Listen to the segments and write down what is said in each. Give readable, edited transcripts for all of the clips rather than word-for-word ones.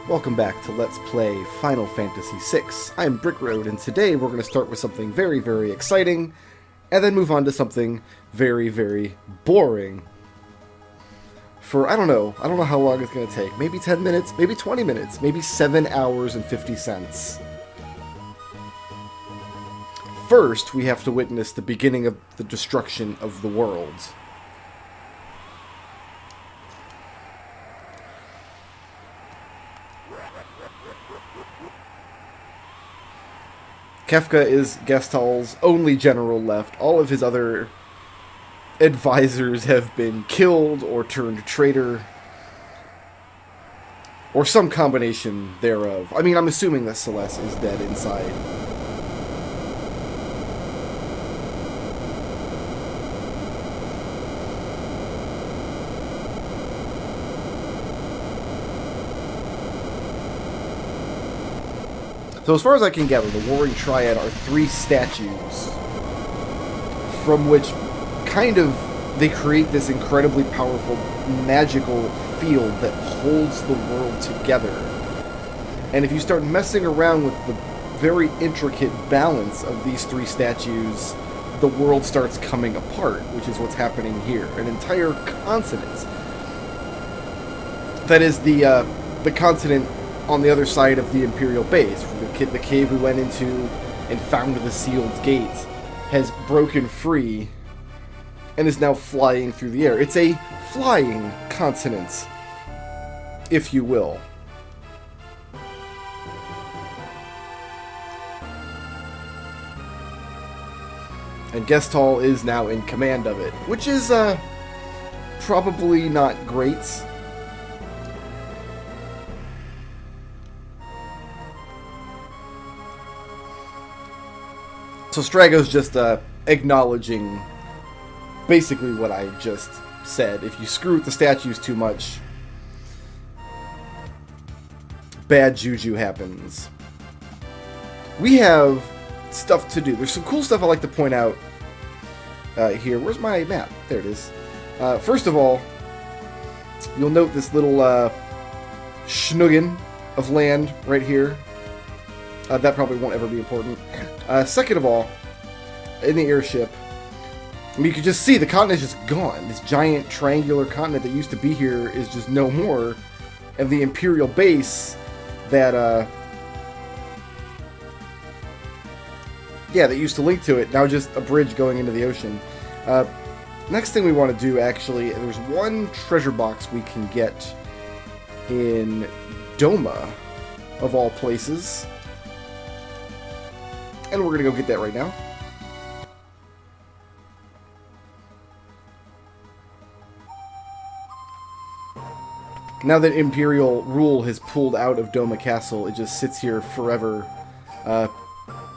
Welcome back to Let's Play Final Fantasy VI. I'm Brickroad, and today we're going to start with something very, very exciting, and then move on to something very, very boring. For, I don't know how long it's going to take. Maybe 10 minutes, maybe 20 minutes, maybe 7 hours and 50 cents. First, we have to witness the beginning of the destruction of the world. Kefka is Gestal's only general left. All of his other advisors have been killed or turned traitor. Or some combination thereof. I mean, I'm assuming that Celeste is dead inside. So as far as I can gather, the Warring Triad are 3 statues from which kind of they create this incredibly powerful magical field that holds the world together. And if you start messing around with the very intricate balance of these 3 statues, the world starts coming apart, which is what's happening here. An entire continent. That is the continent on the other side of the Imperial base. The cave we went into and found the sealed gate has broken free and is now flying through the air. It's a flying continent, if you will. And Gestal is now in command of it, which is probably not great. So Strago's just acknowledging basically what I just said. If you screw with the statues too much, bad juju happens. We have stuff to do. There's some cool stuff I like to point out here. Where's my map? There it is. First of all, you'll note this little schnoogin of land right here. That probably won't ever be important. Second of all, in the airship, I mean, you can just see the continent is just gone. This giant triangular continent that used to be here is just no more. And the Imperial base that, that used to link to it, now just a bridge going into the ocean. Next thing we want to do, actually, there's one treasure box we can get in Doma, of all places. And we're going to go get that right now. Now that Imperial rule has pulled out of Doma Castle, it just sits here forever,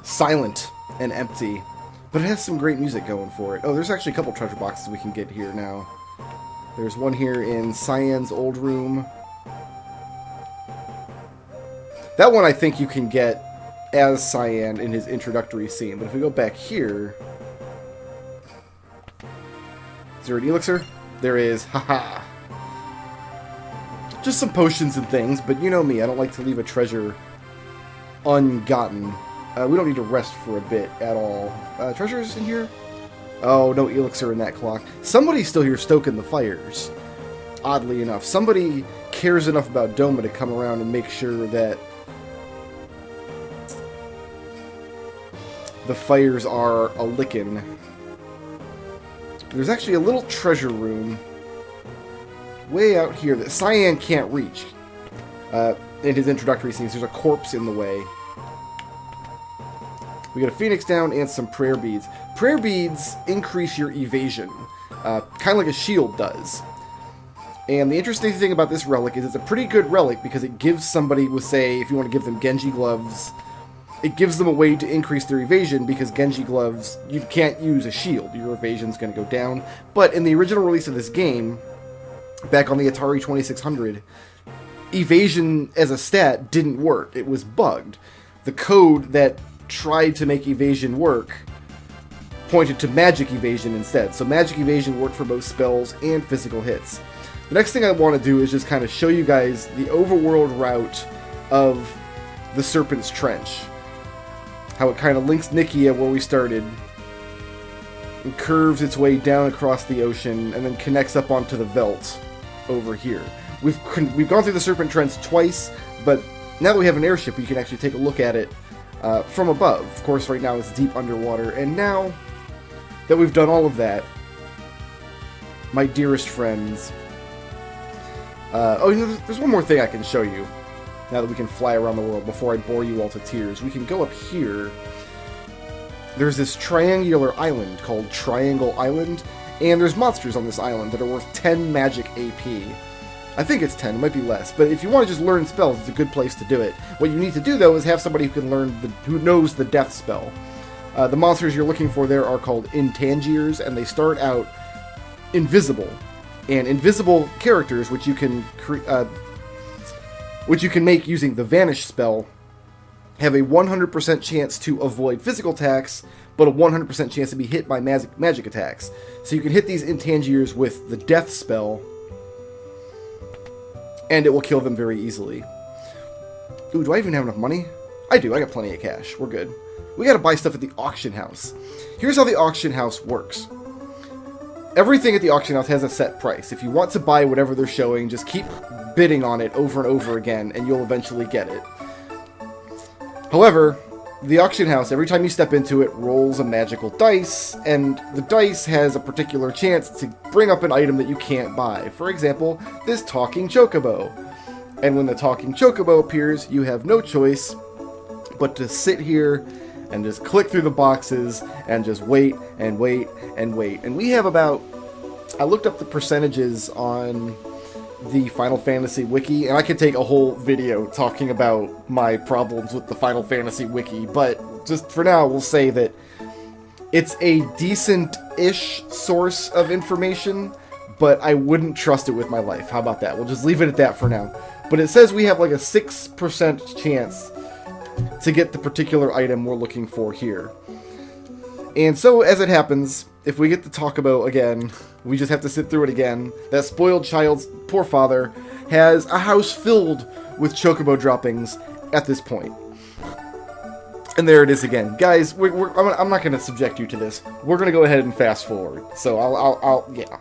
silent and empty. But it has some great music going for it. Oh, there's actually a couple treasure boxes we can get here now. There's one here in Cyan's old room. That one I think you can get as Cyan in his introductory scene. But if we go back here... Is there an elixir? There is. Haha. Just some potions and things, but you know me, I don't like to leave a treasure ungotten. We don't need to rest for a bit at all. Treasures in here? Oh, no elixir in that clock. Somebody's still here stoking the fires. Oddly enough. Somebody cares enough about Doma to come around and make sure that the fires are a-lickin'. There's actually a little treasure room way out here that Cyan can't reach. In his introductory scenes, there's a corpse in the way. We got a phoenix down and some prayer beads. Prayer beads increase your evasion, kind of like a shield does. And the interesting thing about this relic is it's a pretty good relic because it gives somebody, with say, if you want to give them Genji gloves, it gives them a way to increase their evasion because Genji gloves, you can't use a shield. Your evasion's going to go down. But in the original release of this game, back on the Atari 2600, evasion as a stat didn't work. It was bugged. The code that tried to make evasion work pointed to magic evasion instead. So magic evasion worked for both spells and physical hits. The next thing I want to do is just kind of show you guys the overworld route of the Serpent's Trench. How it kind of links Nikia where we started, and curves its way down across the ocean, and then connects up onto the Veldt over here. We've gone through the Serpent Trench twice, but now that we have an airship, you can actually take a look at it from above. Of course, right now it's deep underwater, and now that we've done all of that, my dearest friends... there's one more thing I can show you, now that we can fly around the world, before I bore you all to tears. We can go up here. There's this triangular island called Triangle Island, and there's monsters on this island that are worth 10 magic AP. I think it's 10, it might be less, but if you want to just learn spells, it's a good place to do it. What you need to do, though, is have somebody who knows the death spell. The monsters you're looking for there are called Intangiers, and they start out invisible. And invisible characters, which you can make using the Vanish spell, have a 100% chance to avoid physical attacks, but a 100% chance to be hit by magic attacks. So you can hit these Intangiers with the Death spell, and it will kill them very easily. Ooh, do I even have enough money? I do, I got plenty of cash. We're good. We gotta buy stuff at the auction house. Here's how the auction house works. Everything at the auction house has a set price. If you want to buy whatever they're showing, just keep bidding on it over and over again, and you'll eventually get it. However, the auction house, every time you step into it, rolls a magical dice, and the dice has a particular chance to bring up an item that you can't buy. For example, this talking chocobo. And when the talking chocobo appears, you have no choice but to sit here and just click through the boxes and just wait and wait and wait. And we have about... I looked up the percentages on the Final Fantasy Wiki, and I could take a whole video talking about my problems with the Final Fantasy Wiki, but just for now, we'll say that it's a decent-ish source of information, but I wouldn't trust it with my life. How about that? We'll just leave it at that for now. But it says we have like a 6% chance to get the particular item we're looking for here. And so, as it happens, if we get to talk about again, we just have to sit through it again. That spoiled child's poor father has a house filled with chocobo droppings at this point. And there it is again. Guys, I'm not going to subject you to this. We're going to go ahead and fast forward. So yeah.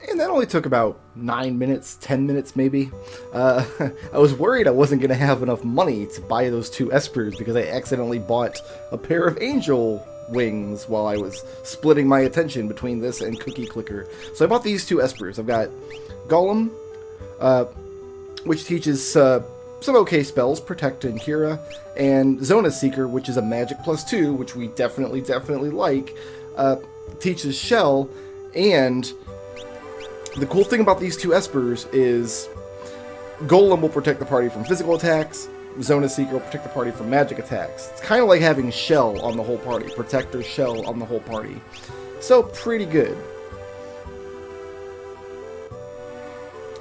And that only took about 9 minutes, 10 minutes maybe. I was worried I wasn't going to have enough money to buy those 2 espers because I accidentally bought a pair of angel wings while I was splitting my attention between this and Cookie Clicker. So I bought these 2 espers. I've got Golem, which teaches some okay spells, Protect and Kira, and Zona Seeker, which is a magic +2, which we definitely like, teaches Shell, and... the cool thing about these 2 espers is Golem will protect the party from physical attacks, Zona Seeker will protect the party from magic attacks. It's kind of like having Shell on the whole party, Protector Shell on the whole party. So, pretty good.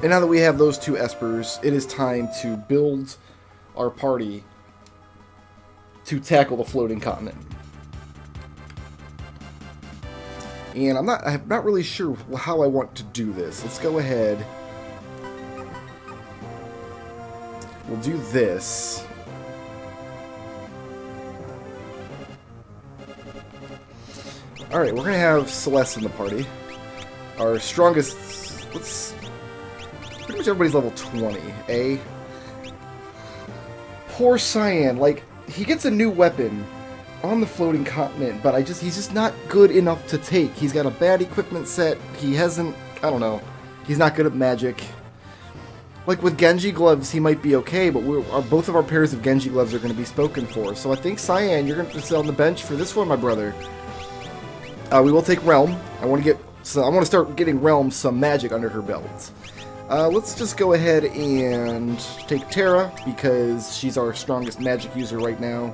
And now that we have those 2 espers, it is time to build our party to tackle the floating continent. And I'm not really sure how I want to do this. Let's go ahead. We'll do this. Alright, we're going to have Celeste in the party. Our strongest... pretty much everybody's level 20, eh? Poor Cyan. Like, he gets a new weapon on the floating continent, but he's just not good enough to take. He's got a bad equipment set. He hasn't, I don't know. He's not good at magic. Like with Genji gloves, he might be okay, but both of our pairs of Genji gloves are going to be spoken for. So I think Cyan, you're going to sit on the bench for this one, my brother. We will take Realm. I want to start getting Realm some magic under her belt. Let's just go ahead and take Terra, because she's our strongest magic user right now.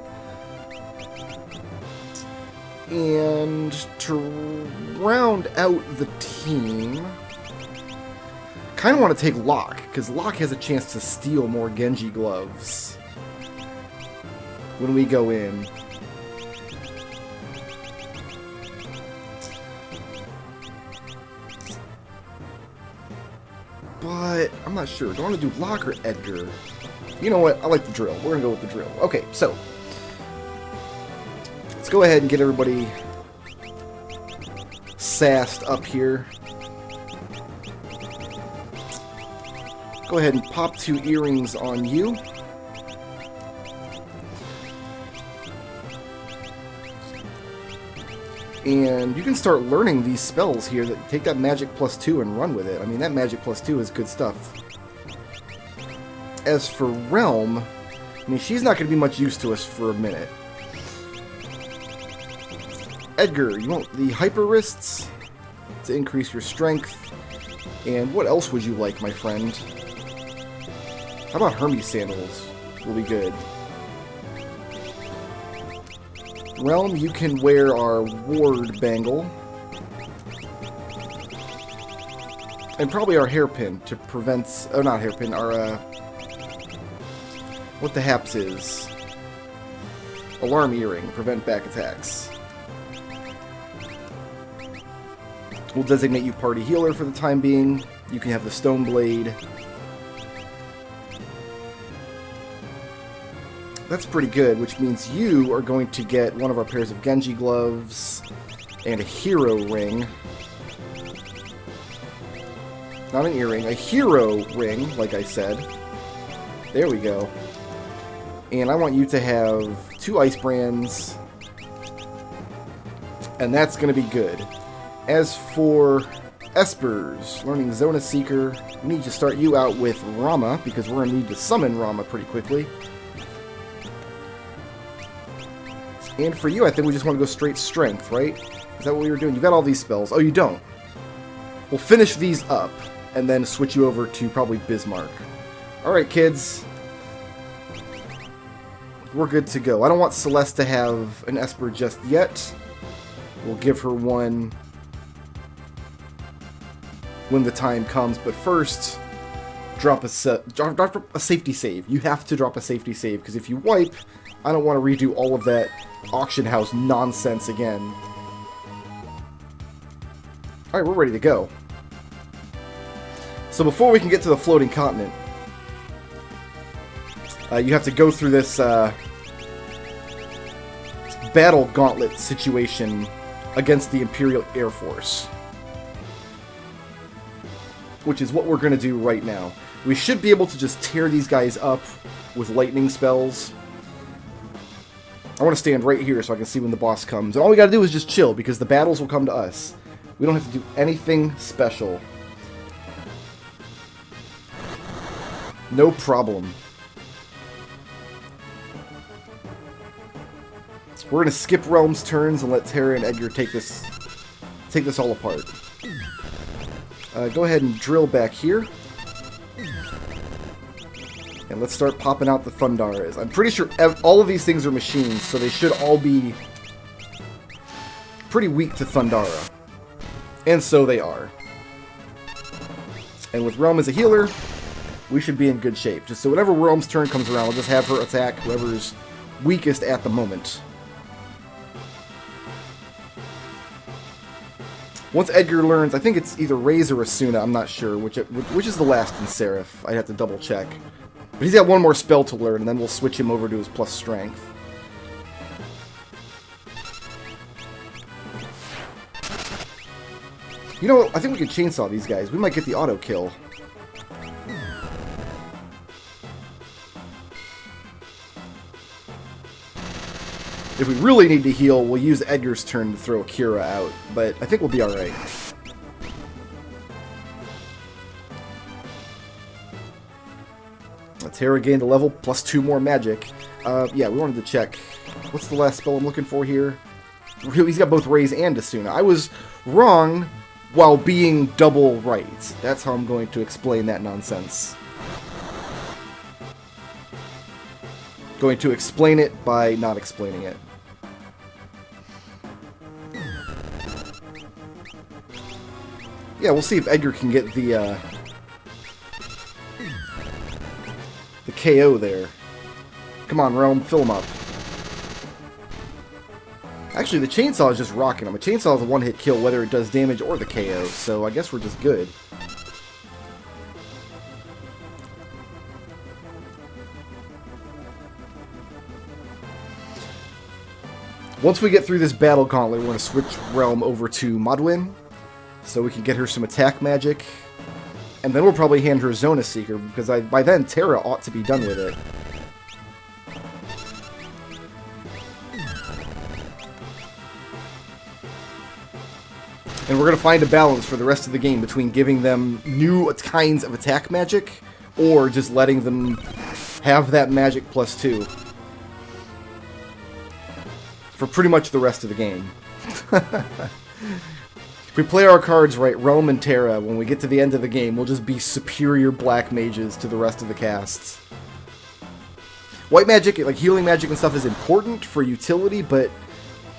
And to round out the team, kind of want to take Locke, because Locke has a chance to steal more Genji gloves when we go in. But I'm not sure. Do I want to do Locke or Edgar? You know what? I like the drill. We're going to go with the drill. Okay, so let's go ahead and get everybody sassed up here. Go ahead and pop 2 earrings on you. And you can start learning these spells here that take that magic +2 and run with it. I mean, that magic +2 is good stuff. As for Realm, I mean, she's not going to be much use to us for a minute. Edgar, you want the Hyper Wrists to increase your strength. And what else would you like, my friend? How about Hermes Sandals? Will be good. Realm, you can wear our Ward Bangle. And probably our Hairpin to prevent... Oh, not Hairpin, our, what the haps is. Alarm Earring, prevent back attacks. We'll designate you Party Healer for the time being. You can have the Stone Blade. That's pretty good, which means you are going to get one of our pairs of Genji gloves and a hero ring. Not an earring, a hero ring, like I said. There we go. And I want you to have 2 ice brands. And that's going to be good. As for espers, learning Zona Seeker, we need to start you out with Rama, because we're going to need to summon Rama pretty quickly. And for you, I think we just want to go straight strength, right? Is that what we were doing? You got all these spells. Oh, you don't. We'll finish these up, and then switch you over to probably Bismarck. Alright, kids. We're good to go. I don't want Celeste to have an Esper just yet. We'll give her one when the time comes, but first, drop a safety save. You have to drop a safety save, because if you wipe, I don't want to redo all of that auction house nonsense again. Alright, we're ready to go. So before we can get to the floating continent, you have to go through this battle gauntlet situation against the Imperial Air Force, which is what we're going to do right now. We should be able to just tear these guys up with lightning spells. I want to stand right here so I can see when the boss comes. And all we got to do is just chill, because the battles will come to us. We don't have to do anything special. No problem. We're going to skip Realm's turns and let Terra and Edgar take this all apart. Go ahead and drill back here. And let's start popping out the Thundaras. I'm pretty sure all of these things are machines, so they should all be pretty weak to Thundara. And so they are. And with Realm as a healer, we should be in good shape. Just so whenever Realm's turn comes around, we'll just have her attack whoever's weakest at the moment. Once Edgar learns, I think it's either Raze or Asuna, I'm not sure, which is the last in Seraph. I'd have to double check. But he's got one more spell to learn, and then we'll switch him over to his plus strength. You know what? I think we can chainsaw these guys. We might get the auto kill. If we really need to heal, we'll use Edgar's turn to throw Kira out, but I think we'll be alright. Terra gained a level, plus 2 more magic. Yeah, we wanted to check. What's the last spell I'm looking for here? He's got both Raze and Asuna. I was wrong while being double right. That's how I'm going to explain that nonsense. Going to explain it by not explaining it. Yeah, we'll see if Edgar can get the KO there. Come on, Realm, fill him up. Actually, the chainsaw is just rocking him. A chainsaw is a one-hit kill, whether it does damage or the KO, so I guess we're just good. Once we get through this battle gauntlet, we're going to switch Realm over to Modwin, so we can get her some attack magic. And then we'll probably hand her Zona Seeker, because by then Terra ought to be done with it. And we're going to find a balance for the rest of the game between giving them new kinds of attack magic, or just letting them have that magic +2. For pretty much the rest of the game. If we play our cards right, Realm and Terra, when we get to the end of the game, will just be superior black mages to the rest of the casts. White magic, like healing magic and stuff, is important for utility, but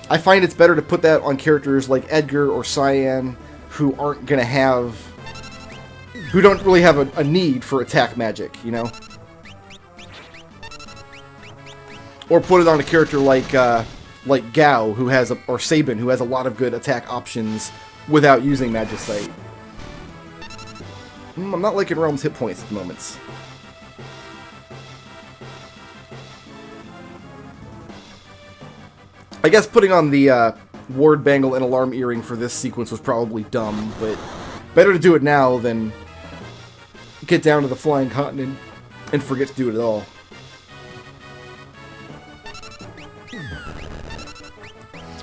I find it's better to put that on characters like Edgar or Cyan, who aren't gonna have... who don't really have a need for attack magic, you know? Or put it on a character like Gao, who has or Sabin, who has a lot of good attack options without using Magicite. I'm not liking Realm's hit points at the moment. I guess putting on the Ward Bangle and Alarm Earring for this sequence was probably dumb, but better to do it now than get down to the Flying Continent and forget to do it at all.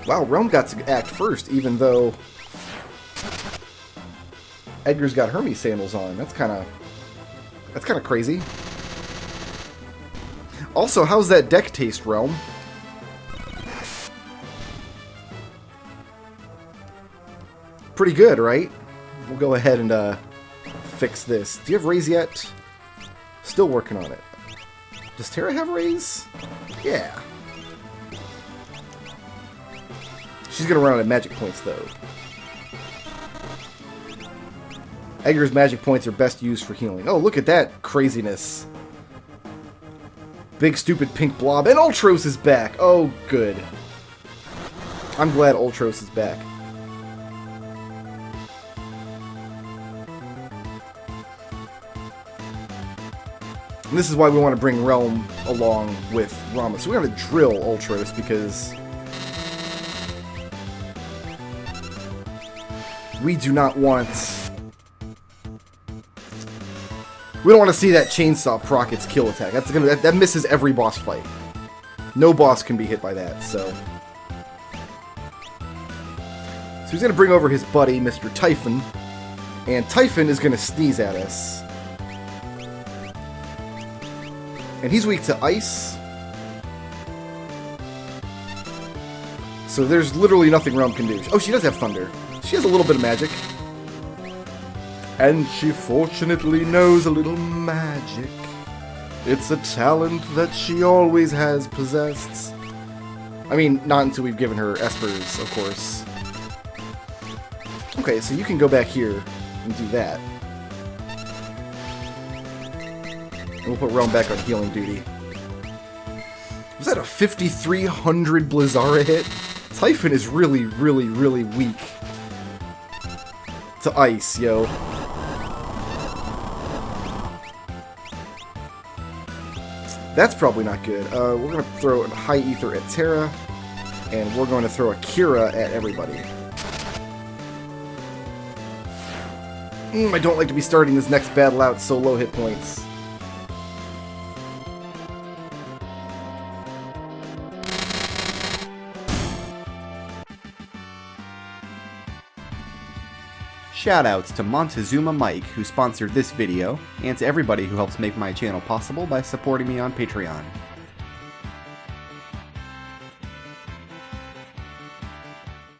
Wow, Realm got to act first, even though Edgar's got Hermes sandals on. That's kind of crazy. Also, how's that deck taste, Realm? Pretty good, right? We'll go ahead and fix this. Do you have Raise yet? Still working on it. Does Terra have Raise? Yeah. She's gonna run out of magic points, though. Edgar's magic points are best used for healing. Oh, look at that craziness. Big stupid pink blob. And Ultros is back! Oh, good. I'm glad Ultros is back. And this is why we want to bring Realm along with Rama. So we're going to drill Ultros because we do not want... we don't want to see that chainsaw proc its kill attack. That misses every boss fight. No boss can be hit by that, so... So he's going to bring over his buddy, Mr. Typhon. And Typhon is going to sneeze at us. And he's weak to ice. So there's literally nothing Realm can do. Oh, she does have thunder. She has a little bit of magic. And she fortunately knows a little magic. It's a talent that she always has possessed. I mean, not until we've given her espers, of course. Okay, so you can go back here and do that. And we'll put Realm back on healing duty. Was that a 5,300 Blizzara hit? Typhon is really, really, really weak to ice, yo. That's probably not good. We're going to throw a High Ether at Terra, and we're going to throw a Kira at everybody. I don't like to be starting this next battle out so low hit points. Shoutouts to Montezuma Mike, who sponsored this video, and to everybody who helps make my channel possible by supporting me on Patreon.